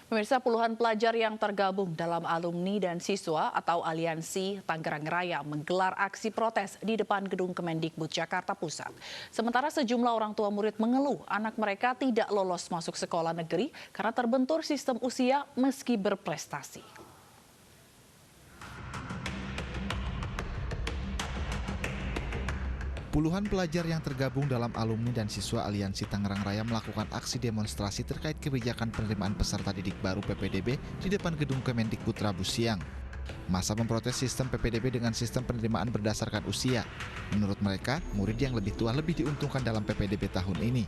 Pemirsa, puluhan pelajar yang tergabung dalam alumni dan siswa atau Aliansi Tangerang Raya menggelar aksi protes di depan gedung Kemendikbud Jakarta Pusat. Sementara sejumlah orang tua murid mengeluh anak mereka tidak lolos masuk sekolah negeri karena terbentur sistem usia meski berprestasi. Puluhan pelajar yang tergabung dalam alumni dan siswa Aliansi Tangerang Raya melakukan aksi demonstrasi terkait kebijakan penerimaan peserta didik baru PPDB di depan gedung Kemendikbud Rabu siang. Massa memprotes sistem PPDB dengan sistem penerimaan berdasarkan usia. Menurut mereka, murid yang lebih tua lebih diuntungkan dalam PPDB tahun ini.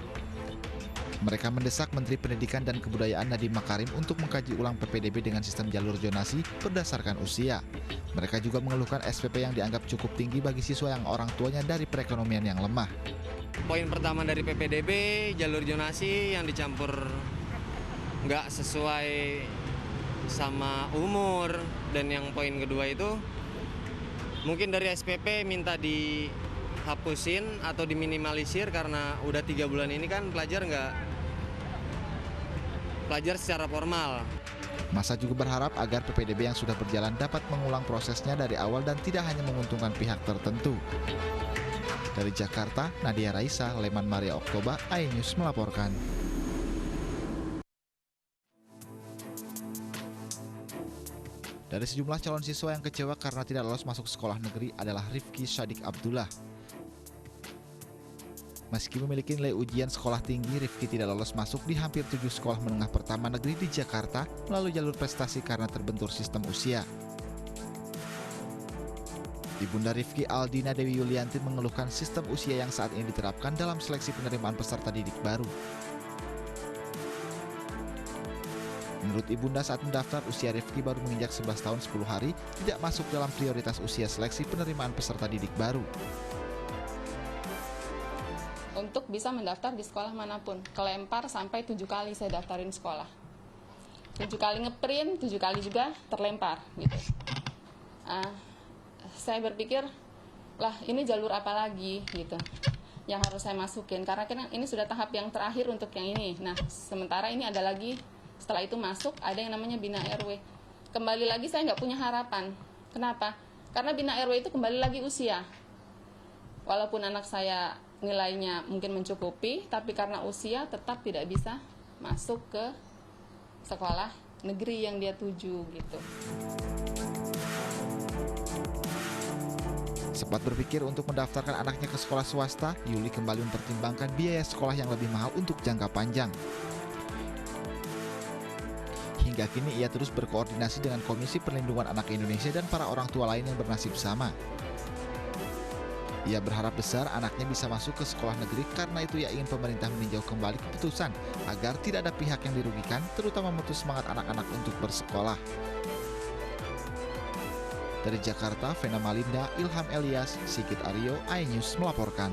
Mereka mendesak Menteri Pendidikan dan Kebudayaan Nadiem Makarim untuk mengkaji ulang PPDB dengan sistem jalur zonasi berdasarkan usia. Mereka juga mengeluhkan SPP yang dianggap cukup tinggi bagi siswa yang orang tuanya dari perekonomian yang lemah. Poin pertama dari PPDB, jalur zonasi yang dicampur nggak sesuai sama umur. Dan yang poin kedua itu, mungkin dari SPP minta dihapusin atau diminimalisir karena udah 3 bulan ini kan pelajar secara formal. Massa juga berharap agar PPDB yang sudah berjalan dapat mengulang prosesnya dari awal dan tidak hanya menguntungkan pihak tertentu. Dari Jakarta, Nadia Raisa, Leman Maria Oktober, iNews melaporkan. Dari sejumlah calon siswa yang kecewa karena tidak lolos masuk sekolah negeri adalah Rifki Syadik Abdullah. Meski memiliki nilai ujian sekolah tinggi, Rifki tidak lolos masuk di hampir 7 sekolah menengah pertama negeri di Jakarta melalui jalur prestasi karena terbentur sistem usia. Ibunda Rifki, Aldina Dewi Yulianti, mengeluhkan sistem usia yang saat ini diterapkan dalam seleksi penerimaan peserta didik baru. Menurut Ibunda, saat mendaftar, usia Rifki baru menginjak 11 tahun 10 hari, tidak masuk dalam prioritas usia seleksi penerimaan peserta didik baru. Untuk bisa mendaftar di sekolah manapun, kelempar sampai 7 kali saya daftarin sekolah. 7 kali ngeprint, 7 kali juga terlempar gitu. Saya berpikir, lah ini jalur apa lagi gitu yang harus saya masukin, karena kan ini sudah tahap yang terakhir untuk yang ini. Nah, sementara ini ada lagi, setelah itu masuk ada yang namanya Bina RW. Kembali lagi saya nggak punya harapan. Kenapa? Karena Bina RW itu kembali lagi usia. Walaupun anak saya nilainya mungkin mencukupi, tapi karena usia tetap tidak bisa masuk ke sekolah negeri yang dia tuju gitu. Sempat berpikir untuk mendaftarkan anaknya ke sekolah swasta, Yuli kembali mempertimbangkan biaya sekolah yang lebih mahal untuk jangka panjang. Hingga kini ia terus berkoordinasi dengan Komisi Perlindungan Anak Indonesia dan para orang tua lain yang bernasib sama. Ia berharap besar anaknya bisa masuk ke sekolah negeri, karena itu ia ingin pemerintah meninjau kembali keputusan agar tidak ada pihak yang dirugikan, terutama memutus semangat anak-anak untuk bersekolah. Dari Jakarta, Vena Malinda, Ilham Elias, Sigit Aryo, iNews melaporkan.